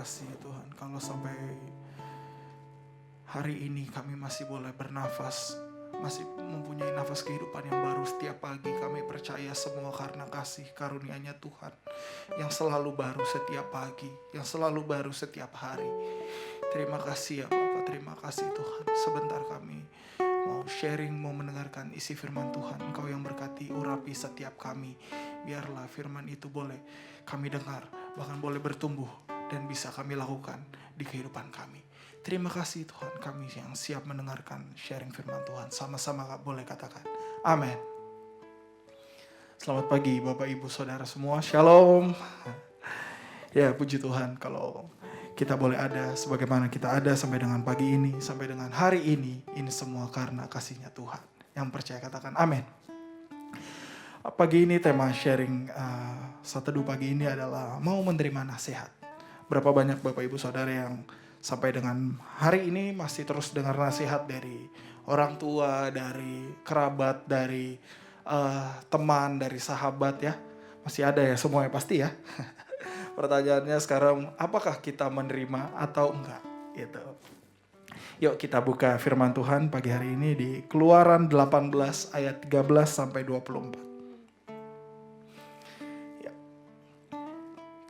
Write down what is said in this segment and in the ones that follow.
kasih Tuhan, kalau sampai hari ini kami masih boleh bernafas, masih mempunyai nafas kehidupan yang baru setiap pagi. Kami percaya semua karena kasih karunia-Nya Tuhan yang selalu baru setiap pagi, yang selalu baru setiap hari. Terima kasih ya Bapak, terima kasih Tuhan. Sebentar kami mau sharing, mau mendengarkan isi firman Tuhan. Engkau yang berkati, urapi setiap kami. Biarlah firman itu boleh kami dengar, bahkan boleh bertumbuh dan bisa kami lakukan di kehidupan kami. Terima kasih Tuhan, kami yang siap mendengarkan sharing firman Tuhan. Sama-sama boleh katakan amin. Selamat pagi Bapak Ibu Saudara semua, Shalom. Ya puji Tuhan kalau kita boleh ada sebagaimana kita ada sampai dengan pagi ini, sampai dengan hari ini semua karena kasih-Nya Tuhan. Yang percaya katakan amin. Pagi ini tema sharing Satu Teduh pagi ini adalah mau menerima nasihat. Berapa banyak Bapak Ibu Saudara yang sampai dengan hari ini masih terus dengar nasihat dari orang tua, dari kerabat, dari teman, dari sahabat ya. Masih ada ya semuanya pasti ya. Pertanyaannya sekarang, apakah kita menerima atau enggak? Gitu. Yuk kita buka firman Tuhan pagi hari ini di Keluaran 18 ayat 13 sampai 24.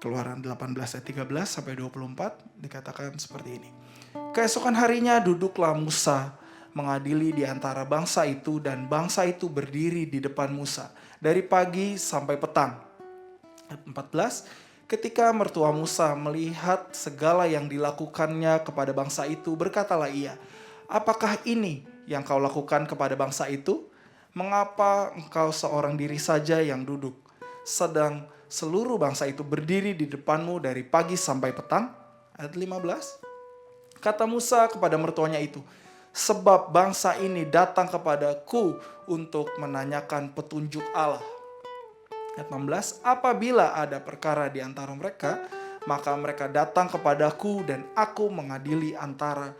Keluaran 18 ayat 13 sampai 24 dikatakan seperti ini. Keesokan harinya duduklah Musa mengadili di antara bangsa itu, dan bangsa itu berdiri di depan Musa dari pagi sampai petang. Ayat 14, ketika mertua Musa melihat segala yang dilakukannya kepada bangsa itu, berkatalah ia, apakah ini yang kau lakukan kepada bangsa itu? Mengapa engkau seorang diri saja yang duduk, sedang seluruh bangsa itu berdiri di depanmu dari pagi sampai petang? Ayat 15. Kata Musa kepada mertuanya itu, sebab bangsa ini datang kepadaku untuk menanyakan petunjuk Allah. Ayat 16. Apabila ada perkara di antara mereka, maka mereka datang kepadaku dan aku mengadili antara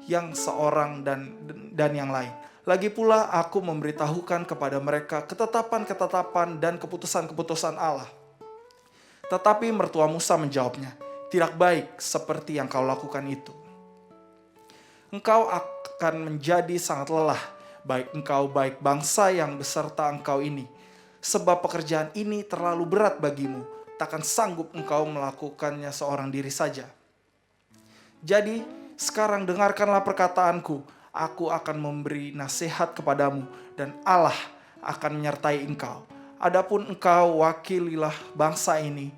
yang seorang dan yang lain. Lagi pula aku memberitahukan kepada mereka ketetapan-ketetapan dan keputusan-keputusan Allah. Tetapi mertua Musa menjawabnya, tidak baik seperti yang kau lakukan itu. Engkau akan menjadi sangat lelah, baik engkau baik bangsa yang beserta engkau ini. Sebab pekerjaan ini terlalu berat bagimu, takkan sanggup engkau melakukannya seorang diri saja. Jadi sekarang dengarkanlah perkataanku, aku akan memberi nasihat kepadamu dan Allah akan menyertai engkau. Adapun engkau wakililah bangsa ini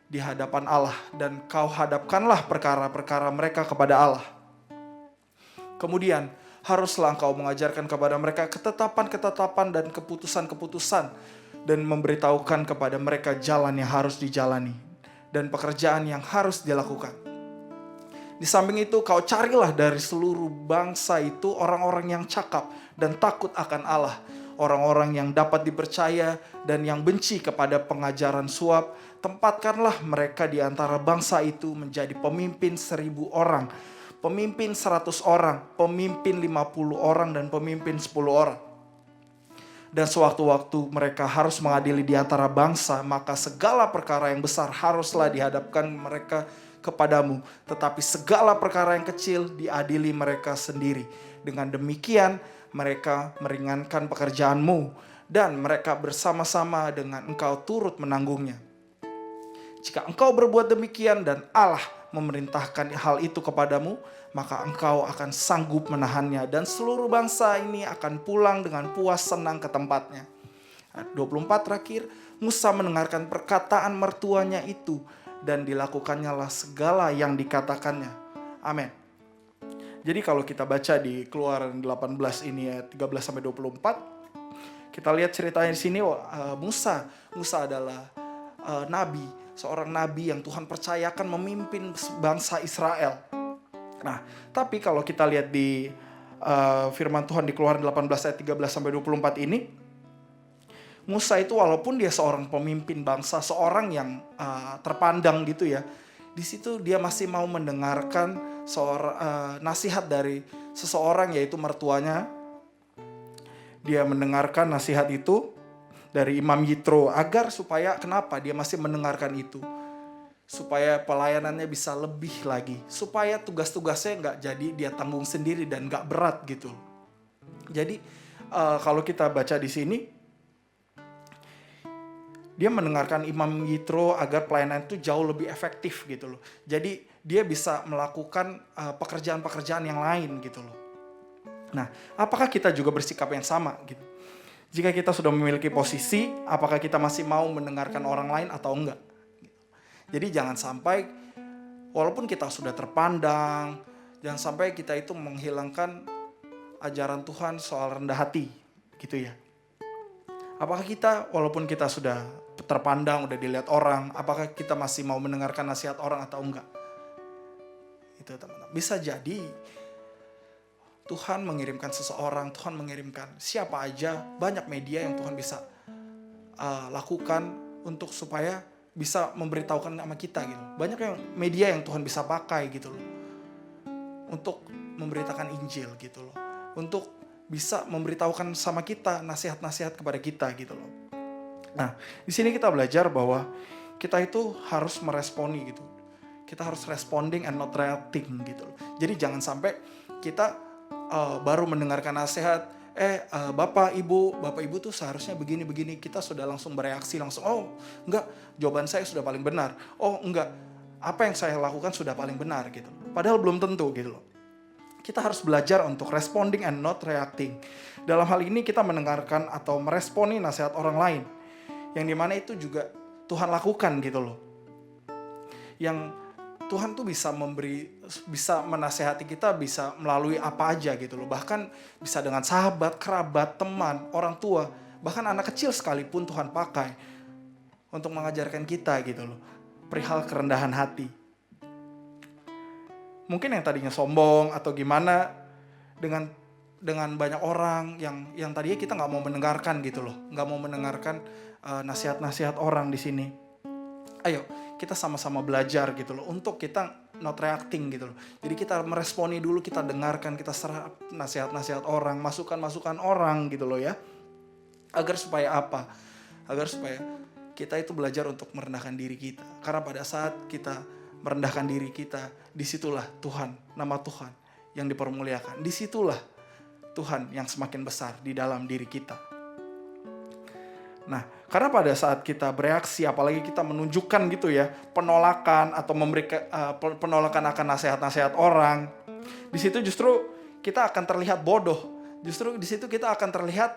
di hadapan Allah dan kau hadapkanlah perkara-perkara mereka kepada Allah. Kemudian haruslah engkau mengajarkan kepada mereka ketetapan-ketetapan dan keputusan-keputusan dan memberitahukan kepada mereka jalan yang harus dijalani dan pekerjaan yang harus dilakukan. Di samping itu kau carilah dari seluruh bangsa itu orang-orang yang cakap dan takut akan Allah, orang-orang yang dapat dipercaya dan yang benci kepada pengajaran suap. Tempatkanlah mereka di antara bangsa itu menjadi pemimpin 1.000 orang, pemimpin 100 orang, pemimpin 50 orang, dan pemimpin 10 orang. Dan sewaktu-waktu mereka harus mengadili di antara bangsa, maka segala perkara yang besar haruslah dihadapkan mereka kepadamu, tetapi segala perkara yang kecil diadili mereka sendiri. Dengan demikian mereka meringankan pekerjaanmu, dan mereka bersama-sama dengan engkau turut menanggungnya. Jika engkau berbuat demikian dan Allah memerintahkan hal itu kepadamu, maka engkau akan sanggup menahannya, dan seluruh bangsa ini akan pulang dengan puas senang ke tempatnya. Ayat 24 terakhir, Musa mendengarkan perkataan mertuanya itu, dan dilakukannya segala yang dikatakannya. Amin. Jadi kalau kita baca di Keluaran 18 ini ayat 13-24, kita lihat ceritanya di sini. Musa adalah nabi, seorang nabi yang Tuhan percayakan memimpin bangsa Israel. Nah, tapi kalau kita lihat di firman Tuhan di Keluaran 18 ayat 13-24 ini, Musa itu walaupun dia seorang pemimpin bangsa, seorang yang terpandang gitu ya, di situ dia masih mau mendengarkan nasihat dari seseorang, yaitu mertuanya. Dia mendengarkan nasihat itu dari Imam Yitro, agar supaya kenapa dia masih mendengarkan itu? supaya pelayanannya bisa lebih lagi, supaya tugas-tugasnya nggak jadi dia tanggung sendiri dan nggak berat gitu. Jadi kalau kita baca di sini, dia mendengarkan Imam Yitro agar pelayanan itu jauh lebih efektif gitu loh. Jadi dia bisa melakukan pekerjaan-pekerjaan yang lain gitu loh. Nah, apakah kita juga bersikap yang sama gitu? Jika kita sudah memiliki posisi, apakah kita masih mau mendengarkan orang lain atau enggak? Jadi jangan sampai walaupun kita sudah terpandang, jangan sampai kita itu menghilangkan ajaran Tuhan soal rendah hati gitu ya. Apakah kita walaupun kita sudah terpandang, udah dilihat orang, apakah kita masih mau mendengarkan nasihat orang atau enggak? Itu teman-teman. Bisa jadi Tuhan mengirimkan seseorang, Tuhan mengirimkan siapa aja, banyak media yang Tuhan bisa lakukan untuk supaya bisa memberitahukan nama kita gitu. Banyak yang media yang Tuhan bisa pakai gitu loh. Untuk memberitakan Injil gitu loh. Untuk bisa memberitahukan sama kita nasihat-nasihat kepada kita gitu loh. Nah, di sini kita belajar bahwa kita itu harus meresponi gitu. Kita harus responding and not reacting gitu loh. Jadi jangan sampai kita baru mendengarkan nasihat, Bapak Ibu tuh seharusnya begini-begini, kita sudah langsung bereaksi langsung, oh enggak, jawaban saya sudah paling benar. Oh enggak, apa yang saya lakukan sudah paling benar gitu. Padahal belum tentu gitu loh. Kita harus belajar untuk responding and not reacting. Dalam hal ini kita mendengarkan atau meresponi nasihat orang lain. Yang dimana itu juga Tuhan lakukan gitu loh. Yang Tuhan tuh bisa menasehati kita bisa melalui apa aja gitu loh. Bahkan bisa dengan sahabat, kerabat, teman, orang tua. Bahkan anak kecil sekalipun Tuhan pakai untuk mengajarkan kita gitu loh. Perihal kerendahan hati. Mungkin yang tadinya sombong atau gimana dengan banyak orang yang tadinya kita nggak mau mendengarkan gitu loh, nggak mau mendengarkan nasihat-nasihat orang di sini. Ayo kita sama-sama belajar gitu loh untuk kita not reacting gitu loh. Jadi kita meresponi dulu, kita dengarkan, kita serap nasihat-nasihat orang, masukan-masukan orang gitu loh ya. Agar supaya apa? Agar supaya kita itu belajar untuk merendahkan diri kita. Karena pada saat kita merendahkan diri kita, disitulah Tuhan, nama Tuhan yang dipermuliakan. Disitulah Tuhan yang semakin besar di dalam diri kita. Nah, karena pada saat kita bereaksi, apalagi kita menunjukkan gitu ya, penolakan atau memberikan penolakan akan nasihat-nasihat orang, di situ justru kita akan terlihat bodoh. Justru di situ kita akan terlihat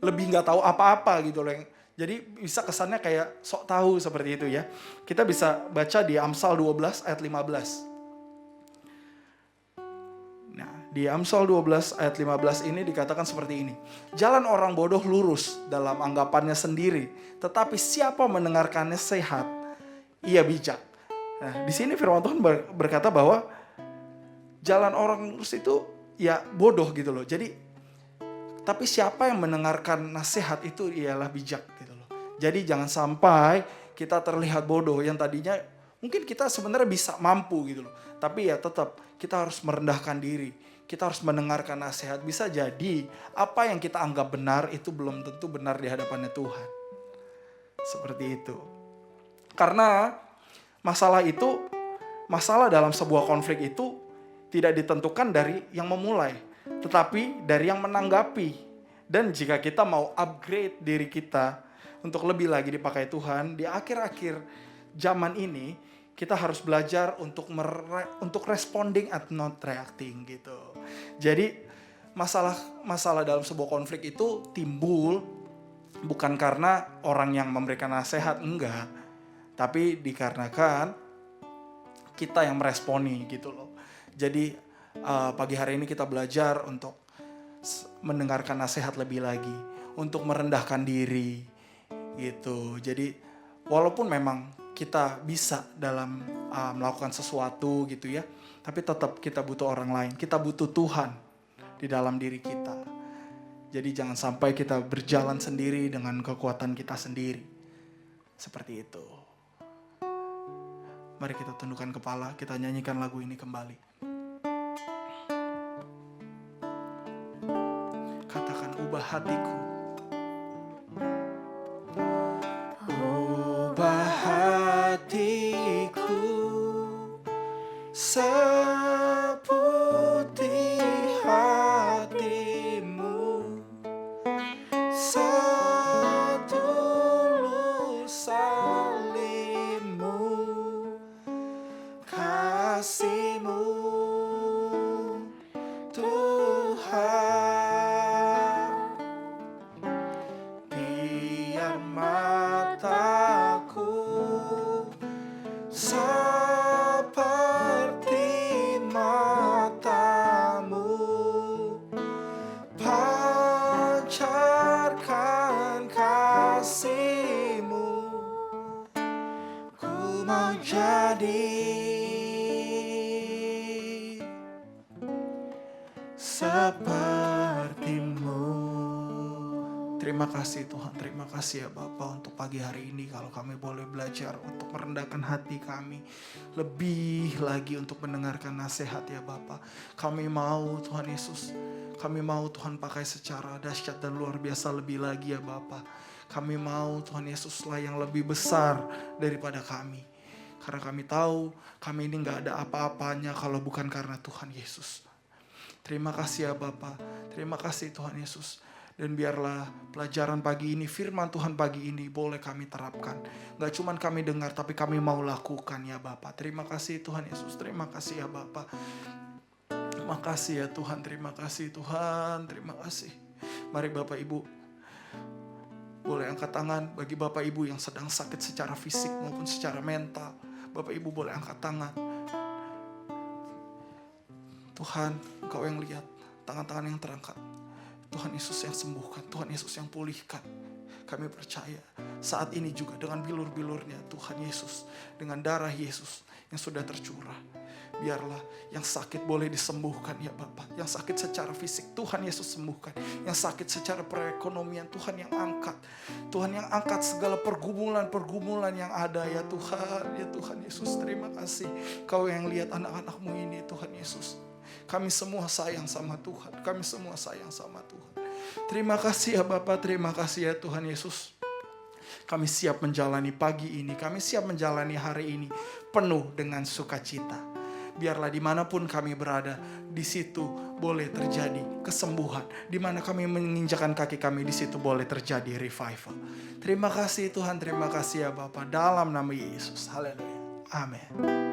lebih nggak tahu apa-apa gitu loh. Jadi bisa kesannya kayak sok tahu seperti itu ya. Kita bisa baca di Amsal 12 ayat 15. Nah, di Amsal 12 ayat 15 ini dikatakan seperti ini. Jalan orang bodoh lurus dalam anggapannya sendiri, tetapi siapa mendengarkannya sehat, ia bijak. Nah, di sini firman Tuhan berkata bahwa jalan orang lurus itu ya bodoh gitu loh. Jadi tapi siapa yang mendengarkan nasihat itu ialah bijak gitu loh. Jadi jangan sampai kita terlihat bodoh yang tadinya mungkin kita sebenarnya bisa mampu gitu loh. Tapi ya tetap kita harus merendahkan diri. Kita harus mendengarkan nasihat. Bisa jadi apa yang kita anggap benar itu belum tentu benar di hadapannya Tuhan. Seperti itu. Karena masalah dalam sebuah konflik itu tidak ditentukan dari yang memulai, tetapi dari yang menanggapi. Dan jika kita mau upgrade diri kita untuk lebih lagi dipakai Tuhan, di akhir-akhir zaman ini kita harus belajar untuk responding and not reacting gitu. Jadi masalah dalam sebuah konflik itu timbul bukan karena orang yang memberikan nasihat, enggak, tapi dikarenakan kita yang meresponi gitu loh. Jadi pagi hari ini kita belajar untuk mendengarkan nasihat lebih lagi, untuk merendahkan diri gitu. Jadi walaupun memang kita bisa dalam melakukan sesuatu gitu ya, tapi tetap kita butuh orang lain, kita butuh Tuhan di dalam diri kita. Jadi jangan sampai kita berjalan sendiri dengan kekuatan kita sendiri. Seperti itu. Mari kita tundukkan kepala, kita nyanyikan lagu ini kembali. Katakan, ubah hatiku. Ubah hatiku seputih hatimu, setulus salibmu, kasihmu Tuhan. Biar mataku seperti matamu, pancarkan kasihmu. Ku mau jadi sepertimu. Terima kasih Tuhan, terima kasih ya Bapa untuk pagi hari ini kalau kami boleh belajar untuk merendahkan hati kami lebih lagi untuk mendengarkan nasihat ya Bapa. Kami mau Tuhan Yesus, kami mau Tuhan pakai secara dahsyat dan luar biasa lebih lagi ya Bapa. Kami mau Tuhan Yesuslah yang lebih besar daripada kami. Karena kami tahu kami ini gak ada apa-apanya kalau bukan karena Tuhan Yesus. Terima kasih ya Bapa, terima kasih Tuhan Yesus. Dan biarlah pelajaran pagi ini, firman Tuhan pagi ini boleh kami terapkan. Gak cuman kami dengar, tapi kami mau lakukan ya Bapa. Terima kasih Tuhan Yesus, terima kasih ya Bapa. Terima kasih ya Tuhan, terima kasih Tuhan, terima kasih. Mari Bapak Ibu, boleh angkat tangan bagi Bapak Ibu yang sedang sakit secara fisik maupun secara mental. Bapak Ibu boleh angkat tangan. Tuhan, Engkau yang lihat tangan-tangan yang terangkat. Tuhan Yesus yang sembuhkan, Tuhan Yesus yang pulihkan. Kami percaya saat ini juga dengan bilur-bilurnya Tuhan Yesus, dengan darah Yesus yang sudah tercurah. Biarlah yang sakit boleh disembuhkan ya Bapak. Yang sakit secara fisik Tuhan Yesus sembuhkan. Yang sakit secara perekonomian Tuhan yang angkat. Tuhan yang angkat segala pergumulan-pergumulan yang ada ya Tuhan. Ya Tuhan Yesus, terima kasih. Kau yang lihat anak-anakmu ini Tuhan Yesus. Kami semua sayang sama Tuhan. Kami semua sayang sama Tuhan. Terima kasih ya Bapak. Terima kasih ya Tuhan Yesus. Kami siap menjalani pagi ini. Kami siap menjalani hari ini penuh dengan sukacita. Biarlah dimanapun kami berada, di situ boleh terjadi kesembuhan. Dimana kami menginjakan kaki kami, di situ boleh terjadi revival. Terima kasih Tuhan. Terima kasih ya Bapak. Dalam nama Yesus. Haleluya. Amin.